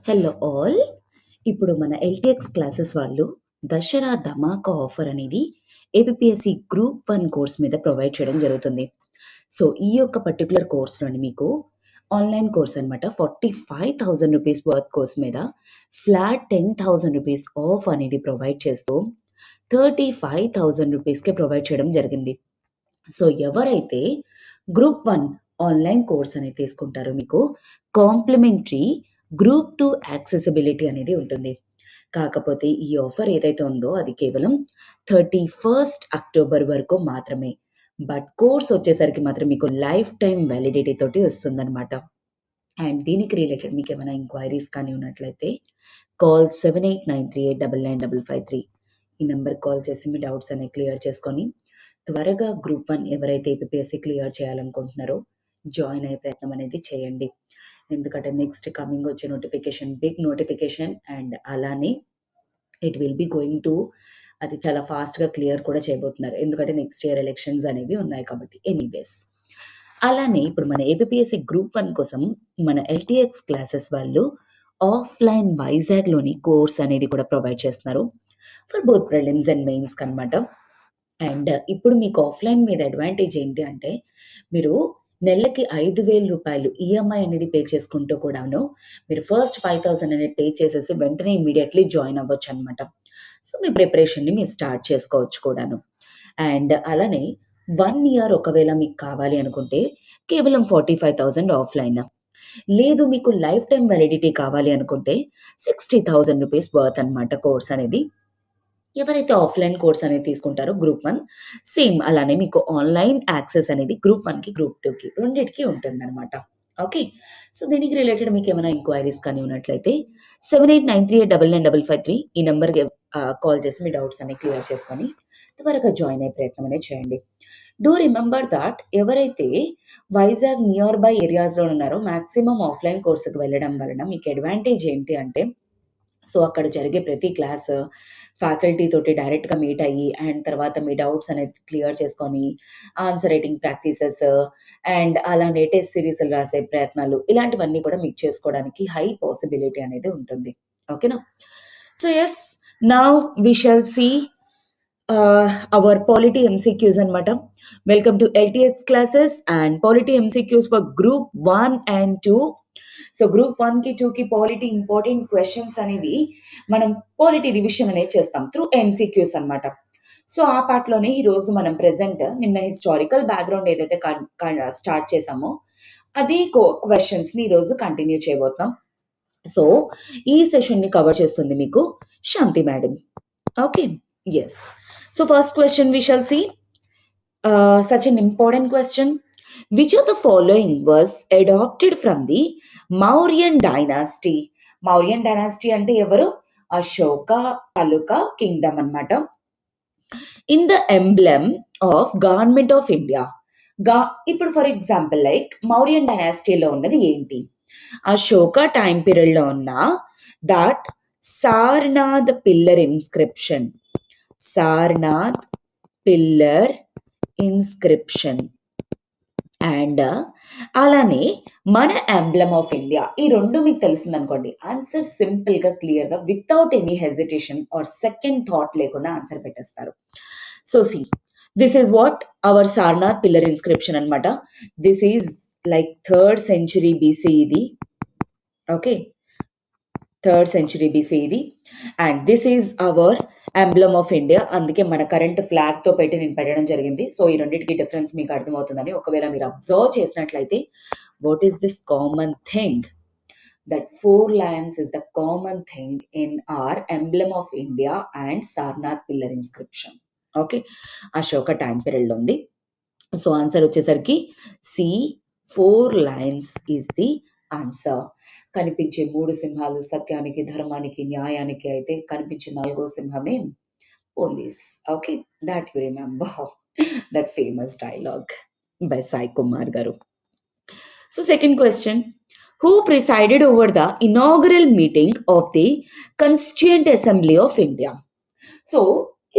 Hello all. ఇప్పుడు మన LTX classes వాళ్ళు దసరా ధమాకా ఆఫర్ అనేది ఏపీఎస్సి గ్రూప్ 1 కోర్స్ మీద ప్రొవైడ్ చేయడం జరుగుతుంది. సో ఈ యొక్క పర్టికులర్ కోర్స్లోని మీకు ఆన్లైన్ కోర్స్ అనమాట 45,000 రూపీస్ వర్త్ కోర్స్ మీద ఫ్లాట్ 10,000 రూపీస్ ఆఫ్ అనేది ప్రొవైడ్ చేస్తూ 35,000 రూపీస్కే ప్రొవైడ్ చేయడం జరిగింది. సో ఎవరైతే గ్రూప్ 1 ఆన్లైన్ కోర్స్ అనేది తీసుకుంటారో మీకు కాంప్లిమెంటరీ గ్రూప్ 2 యాక్సెసిబిలిటీ అనేది ఉంటుంది. కాకపోతే ఈ ఆఫర్ ఏదైతే ఉందో అది కేవలం 31st అక్టోబర్ వరకు మాత్రమే. బట్ కోర్స్ వచ్చేసరికి మాత్రం మీకు లైఫ్ టైం వ్యాలిడిటీ తోటి వస్తుందన్నమాట. అండ్ దీనికి రిలేటెడ్ మీకు ఏమైనా ఎంక్వైరీస్ కానీ ఉన్నట్లయితే కాల్ 7893899553 ఈ నెంబర్ కాల్ చేసి మీ డౌట్స్ అనేవి క్లియర్ చేసుకొని త్వరగా గ్రూప్ 1 ఎవరైతే ఏపీఎస్సి క్లియర్ చేయాలనుకుంటున్నారో జాయిన్ అయ్యే ప్రయత్నం అనేది చేయండి. ఎందుకంటే నెక్స్ట్ కమింగ్ వచ్చే నోటిఫికేషన్ బిగ్ నోటిఫికేషన్ అండ్ అలానే it will be going to అది చాలా ఫాస్ట్గా క్లియర్ కూడా చేయబోతున్నారు. ఎందుకంటే నెక్స్ట్ ఇయర్ ఎలక్షన్స్ అనేవి ఉన్నాయి కాబట్టి. ఎనీవేస్ అలానే ఇప్పుడు మన ఏపీఎస్సి గ్రూప్ 1 కోసం మన ఎల్టీఎక్స్ క్లాసెస్ వాళ్ళు ఆఫ్లైన్ వైజాగ్లోని కోర్స్ అనేది కూడా ప్రొవైడ్ చేస్తున్నారు for both prelims and mains అనమాట. అండ్ ఇప్పుడు మీకు ఆఫ్లైన్ మీద అడ్వాంటేజ్ ఏంటి అంటే మీరు నెలకి 5,000 రూపాయలు ఈఎంఐ అనేది పే చేసుకుంటూ కూడాను మీరు ఫస్ట్ 5,000 అనేది పే చేసేసి వెంటనే ఇమీడియట్లీ జాయిన్ అవ్వచ్చు అనమాట. సో మీ ప్రిపరేషన్ని మీరు స్టార్ట్ చేసుకోవచ్చు కూడాను. అండ్ అలానే 1 ఇయర్ ఒకవేళ మీకు కావాలి అనుకుంటే కేవలం 45,000 ఆఫ్లైన్. లేదు మీకు లైఫ్ టైం వ్యాలిడిటీ కావాలి అనుకుంటే 60,000 రూపీస్ వర్త్ అనమాట కోర్స్ అనేది. ఎవరైతే ఆఫ్లైన్ కోర్స్ అనేది తీసుకుంటారో గ్రూప్ 1 సేమ్ అలానే మీకు ఆన్లైన్ యాక్సెస్ అనేది గ్రూప్ 1కి గ్రూప్ 2కి రెండింటికి ఉంటుంది అనమాట. ఓకే, సో దీనికి రిలేటెడ్ మీకు ఏమైనా ఎంక్వైరీస్ కానీ ఉన్నట్లయితే 7893899553 ఈ నెంబర్కి కాల్ చేసి మీ డౌట్స్ అన్ని క్లియర్ చేసుకొని త్వరగా జాయిన్ అయ్యే ప్రయత్నం అనేది చేయండి. డూ రిమెంబర్ దాట్ ఎవరైతే వైజాగ్ నియర్ బై ఏరియాస్లో ఉన్నారో మ్యాక్సిమం ఆఫ్లైన్ కోర్సుకి వెళ్ళడం వలన మీకు అడ్వాంటేజ్ ఏంటి అంటే సో అక్కడ జరిగే ప్రతి క్లాస్ ఫ్యాకల్టీ తోటి డైరెక్ట్గా మీట్ అయ్యి అండ్ తర్వాత మీ డౌట్స్ అనేది క్లియర్ చేసుకొని ఆన్సర్ రైటింగ్ ప్రాక్టీసెస్ అండ్ అలానే టెస్ట్ సిరీస్లు రాసే ప్రయత్నాలు ఇలాంటివన్నీ కూడా మీకు చేసుకోవడానికి హై పాసిబిలిటీ అనేది ఉంటుంది. ఓకేనా? So yes, now we shall see our Polity MCQs అనమాట. Welcome to LTX classes and Polity MCQs for group 1 and 2. So group 1కి 2కి పాలిటీ ఇంపార్టెంట్ క్వశ్చన్స్ అనేవి మనం పాలిటీ రివిజన్ అనేది చేస్తాం త్రూ MCQs అనమాట. సో ఆ పార్ట్లోనే ఈరోజు మనం ప్రెసెంట్ నిన్న హిస్టారికల్ బ్యాక్గ్రౌండ్ ఏదైతే స్టార్ట్ చేసామో అది క్వశ్చన్స్ని ఈరోజు కంటిన్యూ చేయబోతాం. సో ఈ సెషన్ని కవర్ చేస్తుంది మీకు Shanti madam. Okay, yes. So first question we shall see, such an important question. Which of the following was adopted from the Mauryan dynasty? Mauryan dynasty ante evaru? Ashoka Taluka kingdom anamata. In the emblem of government of India. ఇప్పుడు for example like Mauryan డైనాసిటీలో ఉన్నది ఏంటి? Ashoka time పీరియడ్లో ఉన్న that Sarnath pillar inscription, Sarnath pillar inscription and అలానే మన emblem of India. ఈ రెండు మీకు తెలిసింది అనుకోండి, ఆన్సర్ సింపుల్ గా క్లియర్ గా without any hesitation or second thought లేకుండా ఆన్సర్ పెట్టేస్తారు. So C, this is what our Sarnath pillar inscription అనమాట. This is like 3rd century BC ఇది. ఓకే, 3rd century BC ఇది. And this is our emblem of India. అందుకే మన current flag తో పెట్టి నేను పెట్టడం జరిగింది. సో ఈ రెండింటికి డిఫరెన్స్ మీకు అర్థమవుతుందని. ఒకవేళ మీరు అబ్జర్వ్ చేసినట్లయితే what is this common thing? That 4 lions is the common thing in our emblem of India and Sarnath pillar inscription. Okay, Ashoka time period లో ఉంది. సో ఆన్సర్ వచ్చేసరికి C, 4 lions is the answer. కనిపించే 3 సింహాలు సత్యానికి, ధర్మానికి, న్యాయానికి అయితే కనిపించే 4వ సింహమే police. Okay, that you remember that famous dialogue by Sai Kumar garu. So second question, who presided over the inaugural meeting of the constituent assembly of India? So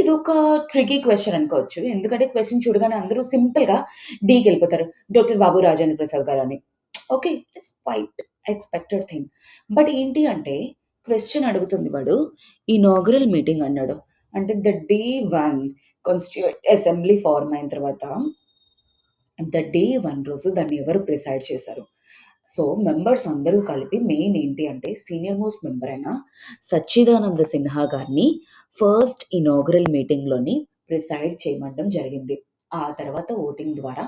ఇది ఒక ట్రికీ క్వశ్చన్ అనుకోవచ్చు, ఎందుకంటే క్వశ్చన్ చూడగానే అందరూ సింపుల్ గా డీకి వెళ్ళిపోతారు, డాక్టర్ బాబు రాజేంద్ర ప్రసాద్ గారు అని. Okay, it's quite expected thing. But ఏంటి అంటే క్వశ్చన్ అడుగుతుంది వాడు, ఇనాగరల్ మీటింగ్ అన్నాడు అంటే the day one constituent assembly form అయిన తర్వాత ద డే వన్ రోజు దాన్ని ఎవరు ప్రిసైడ్ చేశారు? సో మెంబర్స్ అందరూ కలిపి మెయిన్ ఏంటి అంటే సీనియర్ మోస్ట్ మెంబర్ అయిన సచ్చిదానంద సిన్హా గారిని ఫస్ట్ ఇనాగరల్ మీటింగ్లోని ప్రిసైడ్ చేయమండం జరిగింది. ఆ తర్వాత ఓటింగ్ ద్వారా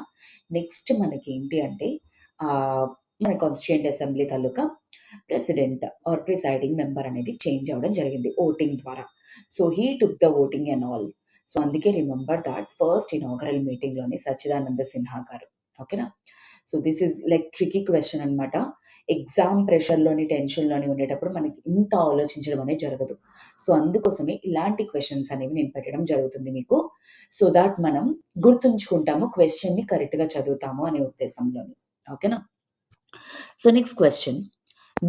నెక్స్ట్ మనకి ఏంటి అంటే ఆ, మన కాన్స్టిట్యూయెంట్ అసెంబ్లీ తాలూకా ప్రెసిడెంట్ ఆర్ ప్రిసైడింగ్ మెంబర్ అనేది చేంజ్ అవ్వడం జరిగింది ఓటింగ్ ద్వారా. So he took the voting and all. So అందుకే రిమెంబర్ దాట్ ఫస్ట్ ఇనాగరల్ మీటింగ్లోని సచ్చిదానంద సిన్హా గారు. ఓకేనా? So this is like tricky question అనమాట. ఎగ్జామ్ ప్రెషర్లోని టెన్షన్లోని ఉండేటప్పుడు మనకి ఇంత ఆలోచించడం అనేది జరగదు. సో అందుకోసమే ఇలాంటి క్వశ్చన్స్ అనేవి నేను పెట్టడం జరుగుతుంది మీకు, సో దాట్ మనం గుర్తుంచుకుంటాము, క్వశ్చన్ని కరెక్ట్గా చదువుతాము అనే ఉద్దేశంలోని. ఓకేనా? So next question,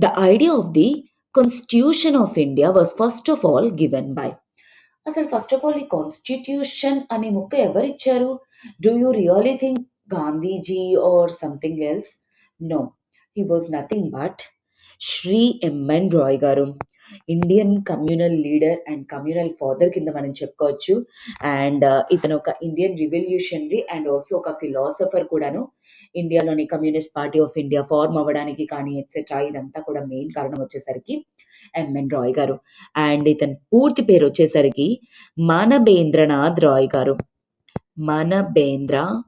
the idea of the constitution of India was first of all given by. అసలు ఫస్ట్ ఆఫ్ ఆల్ ఈ కాన్స్టిట్యూషన్ అనే ముక్క ఎవరు ఇచ్చారు? Do you really think Gandhiji or something else? No, he was nothing but Shri M N Roy garu, Indian communal leader and communal father కింద మనం చెప్పుకోవచ్చు. And ఇతను ఒక ఇండియన్ రివల్యూషనరీ అండ్ ఆల్సో ఒక ఫిలాసఫర్ కూడాను. ఇండియాలోని communist party of India form అవ్వడానికి కానీ ఎట్సెట్రా ఇదంతా కూడా మెయిన్ కారణం వచ్చేసరికి ఎంఎన్ రాయ్ గారు. అండ్ ఇతని పూర్తి పేరు వచ్చేసరికి మానబేంద్రనాథ్ రాయ్ గారు. మానబేంద్రనాథ్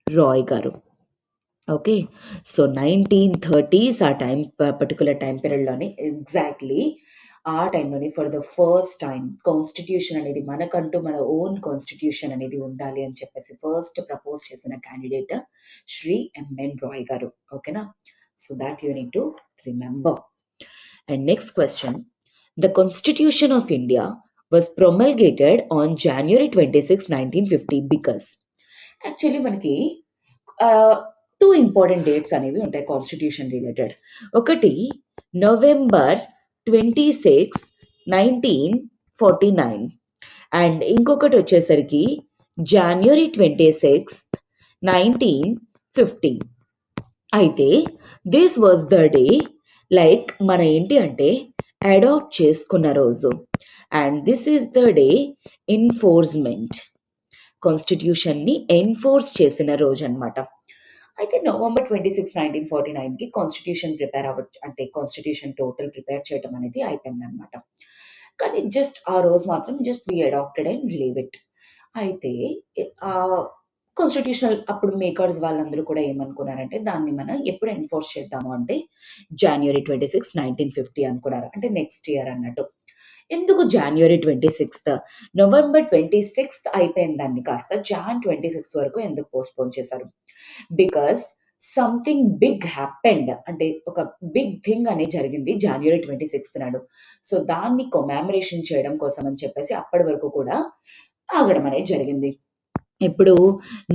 రాయ్ గారు. ఓకే, సో 1930s ఆ టైం పర్టికులర్ టైం పీరియడ్లోనే ఎగ్జాక్ట్లీ ఆ టైంలోనే for the first time constitution అనేది మనకంటూ మన ఓన్ కాన్స్టిట్యూషన్ అనేది ఉండాలి అని చెప్పేసి ఫస్ట్ ప్రపోజ్ చేసిన క్యాండిడేట్ శ్రీ ఎంఎన్ రాయ్ గారు. ఓకేనా? So that you need to remember. And next question, the constitution of India was promulgated on January 26, 1950 because actually మనకి టూ ఇంపార్టెంట్ డేట్స్ అనేవి ఉంటాయి కాన్స్టిట్యూషన్ రిలేటెడ్. ఒకటి November 26, 1949 అండ్ ఇంకొకటి వచ్చేసరికి January 26, 1950. అయితే this was the day like మన ఏంటి అంటే అడాప్ట్ చేసుకున్న రోజు and this is the day enforcement, కాన్స్టిట్యూషన్ని ఎన్ఫోర్స్ చేసిన రోజు అనమాట. అయితే November 26, 1949కి కాన్స్టిట్యూషన్ ప్రిపేర్ అవ్వచ్చు అంటే కాన్స్టిట్యూషన్ టోటల్ ప్రిపేర్ చేయడం అనేది అయిపోయింది అనమాట. కానీ జస్ట్ ఆ రోజు మాత్రం just we adopted and leave it. అయితే ఆ కాన్స్టిట్యూషనల్ అప్పుడు మేకర్స్ వాళ్ళందరూ కూడా ఏమనుకున్నారంటే దాన్ని మనం ఎప్పుడు ఎన్ఫోర్స్ చేద్దాము అంటే January 26, 1950 అనుకున్నారు, అంటే నెక్స్ట్ ఇయర్ అన్నట్టు. ఎందుకు January 26th? November 26th అయిపోయిన దాన్ని కాస్త Jan 26th వరకు ఎందుకు పోస్ట్పోన్ చేశారు? బికాస్ సంథింగ్ బిగ్ హ్యాపెండ్, అంటే ఒక బిగ్ థింగ్ అనేది జరిగింది January 26th నాడు. సో దాన్ని కొమామరేషన్ చేయడం కోసం అని చెప్పేసి అప్పటి వరకు కూడా ఆగడం అనేది జరిగింది. ఇప్పుడు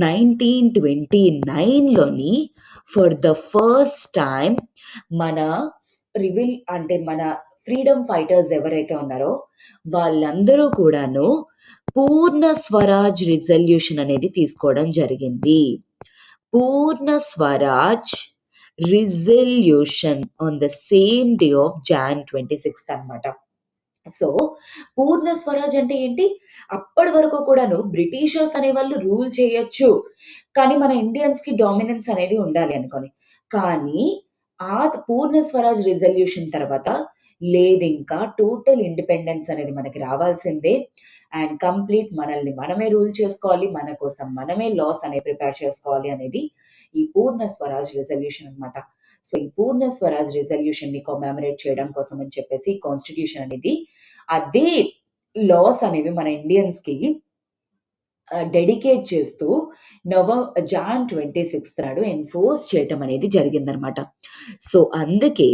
1929లోని ఫర్ ద ఫస్ట్ టైం మన అంటే మన ఫ్రీడమ్ ఫైటర్స్ ఎవరైతే ఉన్నారో వాళ్ళందరూ కూడాను పూర్ణ స్వరాజ్ రిజల్యూషన్ అనేది తీసుకోవడం జరిగింది. Purna Swaraj resolution on the same day of Jan 26th అనమాట. సో పూర్ణ స్వరాజ్ అంటే ఏంటి? అప్పటి వరకు కూడాను బ్రిటిషర్స్ అనే వాళ్ళు రూల్ చేయొచ్చు కానీ మన ఇండియన్స్ కి డామినెన్స్ అనేది ఉండాలి అనుకొని, కానీ ఆ పూర్ణ స్వరాజ్ రిజల్యూషన్ తర్వాత లేదు, ఇంకా టోటల్ ఇండిపెండెన్స్ అనేది మనకి రావాల్సిందే అండ్ కంప్లీట్ మనల్ని మనమే రూల్ చేసుకోవాలి, మన కోసం మనమే లాస్ అనేవి ప్రిపేర్ చేసుకోవాలి అనేది ఈ పూర్ణ స్వరాజ్ రిజల్యూషన్ అనమాట. సో ఈ పూర్ణ స్వరాజ్ రిజల్యూషన్ ని కొమామరేట్ చేయడం కోసం అని చెప్పేసి కాన్స్టిట్యూషన్ అనేది అదే లాస్ అనేవి మన ఇండియన్స్ కి డెడికేట్ చేస్తూ Jan 26th నాడు ఎన్ఫోర్స్ చేయటం అనేది జరిగిందనమాట. సో అందుకే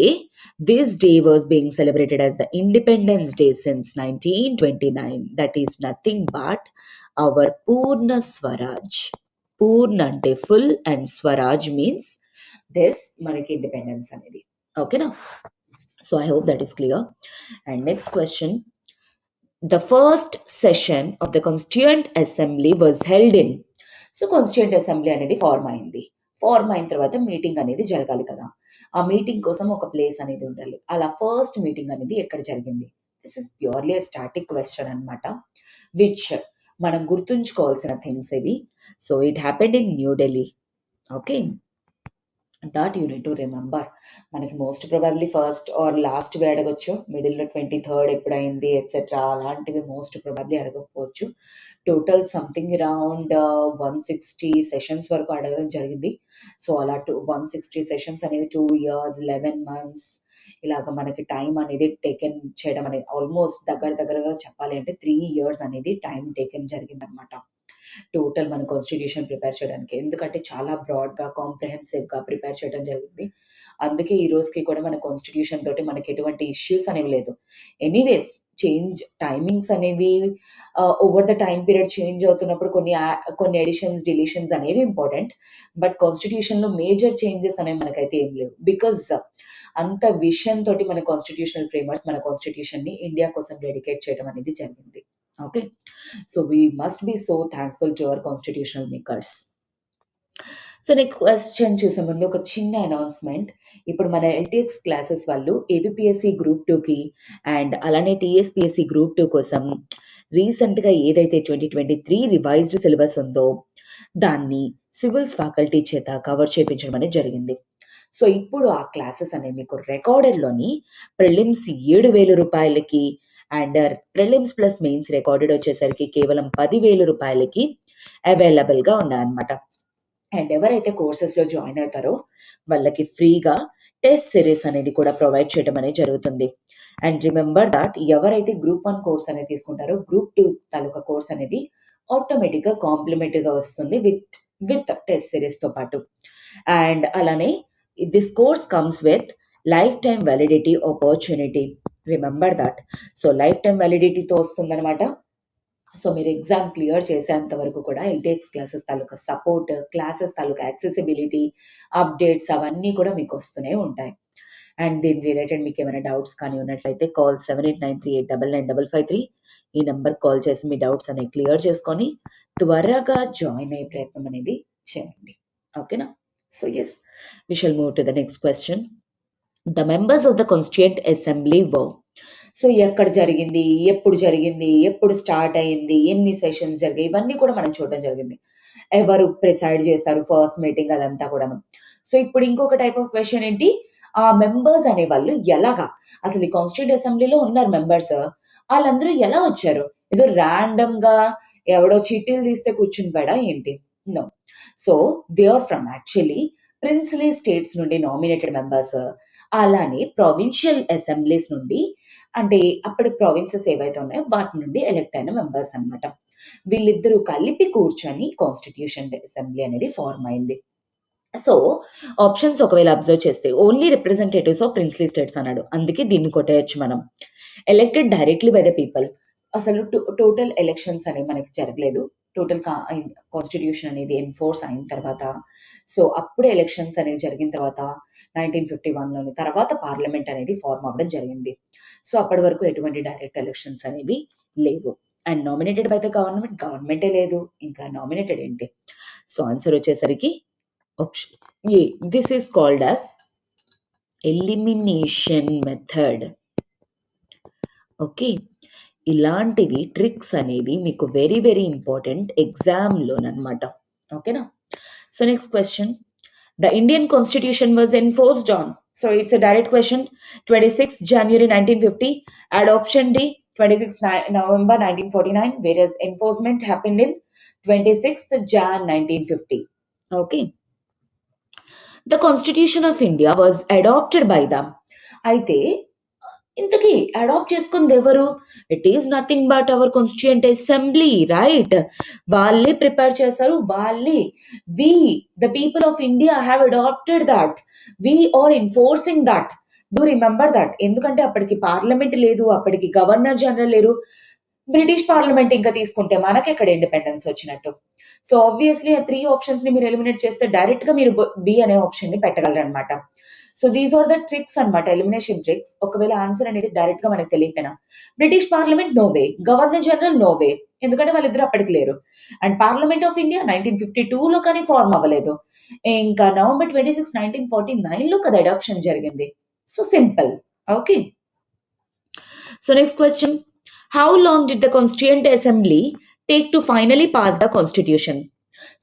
this day was being celebrated as the independence day since 1929. That is nothing but our Purna Swaraj. Purna అంటే full and Swaraj means this మనకి ఇండిపెండెన్స్ అనేది. ఓకేనా? So I hope that is clear. And next question, the first session of the Constituent Assembly was held in. So constituent assembly అనేది form అయింది. Form అయిన తర్వాత meeting అనేది జరగాలి కదా. ఆ మీటింగ్ కోసం ఒక ప్లేస్ అనేది ఉండాలి. అలా ఫస్ట్ మీటింగ్ అనేది ఎక్కడ జరిగింది? This is purely static question అనమాట, విచ్ మనం గుర్తుంచుకోవాల్సిన థింగ్స్ ఇవి. So it happened in New Delhi. Okay, that you need to remember. మనకి most probably first or last వి అడగొచ్చు, మిడిల్లో 23rd ఎప్పుడైంది ఎట్సెట్రా అలాంటివి మోస్ట్ ప్రాబబ్లీ అడగకపోవచ్చు. టోటల్ సంథింగ్ అరౌండ్ 160 సెషన్స్ వరకు అడగడం జరిగింది. సో అలా 160 సెషన్స్ అనేవి 2 years 11 months ఇలాగ మనకి టైం అనేది టేకెన్ చేయడం అనేది ఆల్మోస్ట్ దగ్గరగా చెప్పాలి అంటే 3 years అనేది టైం టేకెన్ జరిగిందనమాట టోటల్ మన కాన్స్టిట్యూషన్ ప్రిపేర్ చేయడానికి. ఎందుకంటే చాలా బ్రాడ్గా కాంప్రహెన్సివ్గా ప్రిపేర్ చేయడం జరిగింది. అందుకే ఈ రోజుకి కూడా మన కాన్స్టిట్యూషన్ తోటి మనకి ఎటువంటి ఇష్యూస్ అనేవి లేదు. ఎనీవేస్ చేంజ్ టైమింగ్స్ అనేవి over the time period change అవుతున్నప్పుడు కొన్ని ఎడిషన్స్ డిలీషన్స్ అనేవి ఇంపార్టెంట్. బట్ కాన్స్టిట్యూషన్లో మేజర్ చేంజెస్ అనేవి మనకైతే ఏం లేవు. బికాజ్ అంత విషన్ తోటి మన కాన్స్టిట్యూషనల్ ఫ్రేమర్స్ మన కాన్స్టిట్యూషన్ ని ఇండియా కోసం డెడికేట్ చేయడం అనేది జరిగింది. Okay, so we must be so thankful to our constitutional makers. So next question చూసే ముందు ఒక చిన్న అనౌన్స్మెంట్. ఇప్పుడు మన ఎల్టీఎక్స్ క్లాసెస్ వాళ్ళు ఏపీఎస్సి గ్రూప్ 2కి అండ్ అలానే టీఎస్పీఎస్సి గ్రూప్ 2 కోసం రీసెంట్గా ఏదైతే 2023 రివైజ్డ్ సిలబస్ ఉందో దాన్ని సివిల్స్ ఫ్యాకల్టీ చేత కవర్ చేయించడం అనేది జరిగింది. సో ఇప్పుడు ఆ క్లాసెస్ అనేవి మీకు రికార్డెడ్లోని ప్రిలిమ్స్ 7,000 రూపాయలకి and prelims plus mains recorded వచ్చేసరికి కేవలం 10,000 రూపాయలకి అవైలబుల్గా ఉన్నాయన్నమాట. అండ్ ఎవరైతే కోర్సెస్లో జాయిన్ అవుతారో వాళ్ళకి ఫ్రీగా టెస్ట్ సిరీస్ అనేది కూడా ప్రొవైడ్ చేయడం అనేది జరుగుతుంది. అండ్ రిమెంబర్ దట్ ఎవరైతే గ్రూప్ 1 కోర్స్ అనేది తీసుకుంటారో గ్రూప్ 2 తాలూకా కోర్స్ అనేది ఆటోమేటిక్గా కాంప్లిమెంటరీగా వస్తుంది విత్ టెస్ట్ సిరీస్తో పాటు. అండ్ అలానే this course comes with lifetime validity opportunity. Remember that. So lifetime వ్యాలిడిటీతో వస్తుందన్నమాట. సో మీరు ఎగ్జామ్ క్లియర్ చేసేంత వరకు కూడా ఎల్టీఎక్స్ క్లాసెస్ తాలూకా సపోర్ట్, క్లాసెస్ తాలూకా యాక్సెసిబిలిటీ, అప్డేట్స్ అవన్నీ కూడా మీకు వస్తూనే ఉంటాయి. అండ్ దీని రిలేటెడ్ మీకు ఏమైనా డౌట్స్ కానీ ఉన్నట్లయితే కాల్ 7893899553 ఈ నెంబర్ కాల్ చేసి మీ డౌట్స్ అనేవి క్లియర్ చేసుకొని త్వరగా జాయిన్ అయ్యే ప్రయత్నం అనేది చేయండి. ఓకేనా? So yes, we shall move to the next question. The members of the Constituent Assembly were. So ఎక్కడ జరిగింది, ఎప్పుడు స్టార్ట్ అయింది, ఎన్ని సెషన్స్ జరిగాయి, ఇవన్నీ కూడా మనం చూడడం జరిగింది. ఎవరు ప్రిసైడ్ చేశారు ఫస్ట్ మీటింగ్, అదంతా కూడాను. సో ఇప్పుడు ఇంకొక టైప్ ఆఫ్ క్వశ్చన్ ఏంటి, ఆ మెంబర్స్ అనే వాళ్ళు ఎలాగా, అసలు ఈ కాన్స్టిట్యూట్ అసెంబ్లీలో ఉన్నారు మెంబర్స్, వాళ్ళందరూ ఎలా వచ్చారు? ఏదో ర్యాండమ్ గా ఎవడో చీటీలు తీస్తే కూర్చుని పడా ఏంటి? No. So they are from actually princely states నుండి నామినేటెడ్ మెంబర్స్, అలానే ప్రొవిన్షియల్ అసెంబ్లీస్ నుండి, అంటే అప్పటి ప్రావిన్సెస్ ఏవైతే ఉన్నాయో వాటి నుండి ఎలెక్ట్ అయిన మెంబర్స్ అనమాట. వీళ్ళిద్దరూ కలిపి కూర్చొని కాన్స్టిట్యూషన్ అసెంబ్లీ అనేది ఫార్మ్ అయింది. సో ఆప్షన్స్ ఒకవేళ అబ్జర్వ్ చేస్తే only representatives of princely states అన్నాడు, అందుకే దీన్ని కొట్టేయచ్చు మనం. Elected directly by the people, అసలు టోటల్ ఎలక్షన్స్ అనేవి మనకి జరగలేదు. టోటల్ కాన్స్టిట్యూషన్ అనేది ఎన్ఫోర్స్ అయిన తర్వాత, సో అప్పుడే ఎలక్షన్స్ అనేవి జరిగిన తర్వాత 1951లోని తర్వాత పార్లమెంట్ అనేది ఫార్మ్ అవ్వడం జరిగింది. సో అప్పటి వరకు ఎటువంటి డైరెక్ట్ ఎలక్షన్స్ అనేవి లేవు. అండ్ నామినేటెడ్ బై ద గవర్నమెంటే లేదు, ఇంకా నామినేటెడ్ ఏంటి? సో ఆన్సర్ వచ్చేసరికి option A. This is called as elimination method. Okay, ఇలాంటివి ట్రిక్స్ అనేవి మీకు వెరీ వెరీ ఇంపార్టెంట్ ఎగ్జామ్లోనమాట. ఓకేనా? So next question. The Indian Constitution was enforced on. So it's a direct question. 26 January 1950. Add option D. 26 November 1949. Whereas enforcement happened in 26th Jan 1950. Okay. The Constitution of India was adopted by them. అయితే ఇంతకీ adopt చేసుకుంది ఎవరు? It is nothing but our constituent assembly, right? వాళ్ళే prepare చేశారు, వాళ్ళే. We the people of India have adopted that, we are enforcing that. Do remember that. ఎందుకంటే అప్పటికి parliament లేదు, అప్పటికి గవర్నర్ జనరల్ లేరు. బ్రిటిష్ పార్లమెంట్ ఇంకా తీసుకుంటే మనకి ఎక్కడ ఇండిపెండెన్స్ వచ్చినట్టు. సో ఆబ్వియస్లీ ఆ 3 ఆప్షన్స్ ని మీరు ఎలిమినేట్ చేస్తే డైరెక్ట్ గా మీరు బి అనే ఆప్షన్ ని పెట్టగలరు అనమాట. So these are the tricks అన్నమాట, ఎలిమినేషన్ ట్రిక్స్. ఒకవేళ ఆన్సర్ అనేది డైరెక్ట్ గా మనకు తెలియకపోయినా, British parliament no way, governor general no way, ఎందుకంటే వాళ్ళిద్దరు అప్పటికి లేరు. అండ్ పార్లమెంట్ ఆఫ్ ఇండియా 1952లో కానీ ఫార్మ్ అవ్వలేదు. ఇంకా నవంబర్ 26 1949లో కదా అడాప్షన్ జరిగింది. So simple. Okay. So next question, how long did the Constituent Assembly take to finally pass the Constitution?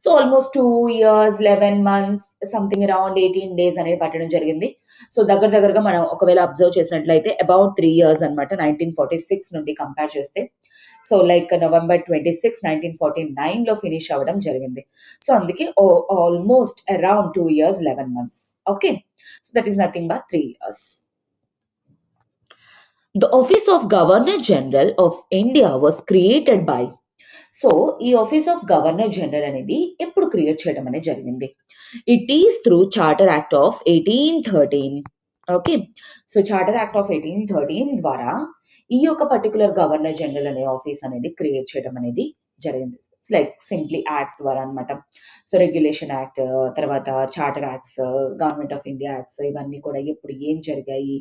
So almost 2 years 11 months, something around 18 days అనేది పట్టడం జరిగింది. So దగ్గరగా మనం ఒకవేళ అబ్జర్వ్ చేసినట్లయితే అబౌట్ 3 years అనమాట, 1946 నుండి కంపేర్ చేస్తే. సో లైక్ నవంబర్ 26 1949లో ఫినిష్ అవ్వడం జరిగింది. సో అందుకే almost around 2 years 11 months. Okay, so that is nothing but 3 years. The Office of Governor General of India was created by. So ఈ office of governor general అనేది ఎప్పుడు create చేయడం అనేది జరిగింది? It is through charter act of 1813. Okay, so charter act of 1813 ద్వారా ఈ యొక్క particular governor general అనే ఆఫీస్ అనేది క్రియేట్ చేయడం అనేది జరిగింది. లైక్ సింప్లీ యాక్ట్స్ ద్వారా అనమాట. సో రెగ్యులేషన్ యాక్ట్, తర్వాత charter acts, government of India acts, ఇవన్నీ కూడా ఎప్పుడు ఏం జరిగాయి,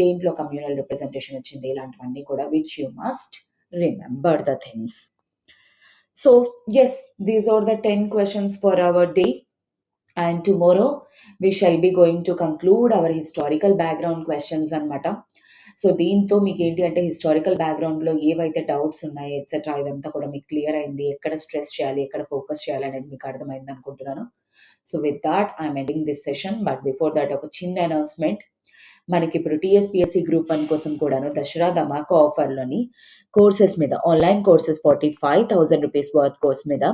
దేంట్లో కమ్యూనల్ రిప్రజెంటేషన్ వచ్చింది, ఇలాంటివన్నీ కూడా which you must remember the things. So yes, these are the 10 questions for our day, and tomorrow we shall be going to conclude our historical background questions అన్నమాట. సో దీంతో మీకు ఏంటి అంటే హిస్టారికల్ బ్యాక్గ్రౌండ్లో ఏవైతే డౌట్స్ ఉన్నాయి ఎట్సెట్రా ఇదంతా కూడా మీకు క్లియర్ అయింది, ఎక్కడ స్ట్రెస్ చేయాలి, ఎక్కడ ఫోకస్ చేయాలి అనేది మీకు అర్థమైంది అనుకుంటున్నాను. So with that I'm ending this session. But before that ఒక చిన్న అనౌన్స్మెంట్. మనకి ఇప్పుడు టీఎస్పీఎస్సీ గ్రూప్ 1 కోసం కూడాను దసరా ధమాకా ఆఫర్లోని కోర్సెస్ మీద, online courses 45,000 rupees worth course మీద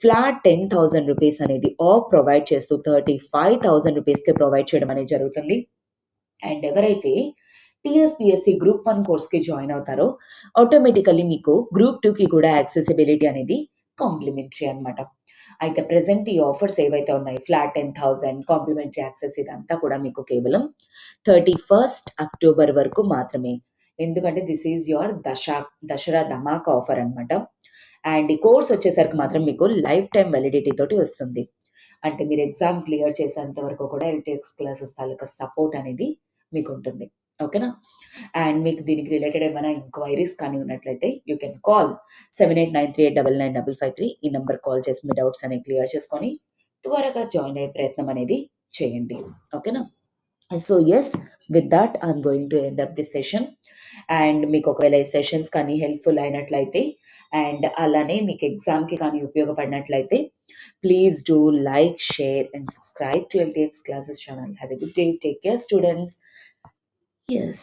ఫ్లాట్ 10,000 రూపీస్ అనేది ఆఫ్ ప్రొవైడ్ చేస్తూ 35,000 రూపీస్కి ప్రొవైడ్ చేయడం అనేది జరుగుతుంది. అండ్ ఎవరైతే టీఎస్పీఎస్సీ గ్రూప్ 1 కోర్స్కి జాయిన్ అవుతారో ఆటోమేటికల్లీ మీకు గ్రూప్ 2కి కూడా యాక్సెసిబిలిటీ అనేది కాంప్లిమెంటరీ అనమాట. అయితే ప్రెసెంట్ ఈ ఆఫర్స్ ఏవైతే ఉన్నాయి, ఫ్లాట్ 10,000, కాంప్లిమెంటరీ యాక్సెస్, ఇదంతా కూడా మీకు కేవలం 31st October వరకు మాత్రమే. ఎందుకంటే this is your Dasara Dhamaka offer అనమాట. అండ్ ఈ కోర్స్ వచ్చేసరికి మాత్రం మీకు లైఫ్ టైం వ్యాలిడిటీ తోటి వస్తుంది. అంటే మీరు ఎగ్జామ్ క్లియర్ చేసేంత వరకు కూడా ఎల్టీఎక్స్ క్లాసెస్ తాలూకా సపోర్ట్ అనేది మీకు ఉంటుంది. ఓకేనా? అండ్ మీకు దీనికి రిలేటెడ్ ఏమైనా ఎంక్వైరీస్ కానీ ఉన్నట్లయితే యూ కెన్ కాల్ 7893899553. ఈ నెంబర్ కాల్ చేసి మీ డౌట్స్ అనేవి క్లియర్ చేసుకొని త్వరగా జాయిన్ అయ్యే ప్రయత్నం అనేది చేయండి. ఓకేనా? So yes, with that I'm going to end up this session. And మీకు ఒకవేళ ఈ సెషన్స్ కానీ హెల్ప్ఫుల్ అయినట్లయితే అండ్ అలానే మీకు ఎగ్జామ్కి కానీ ఉపయోగపడినట్లయితే please do like, share and subscribe to LTX Classes channel. Have a good day. Take care, students. Yes.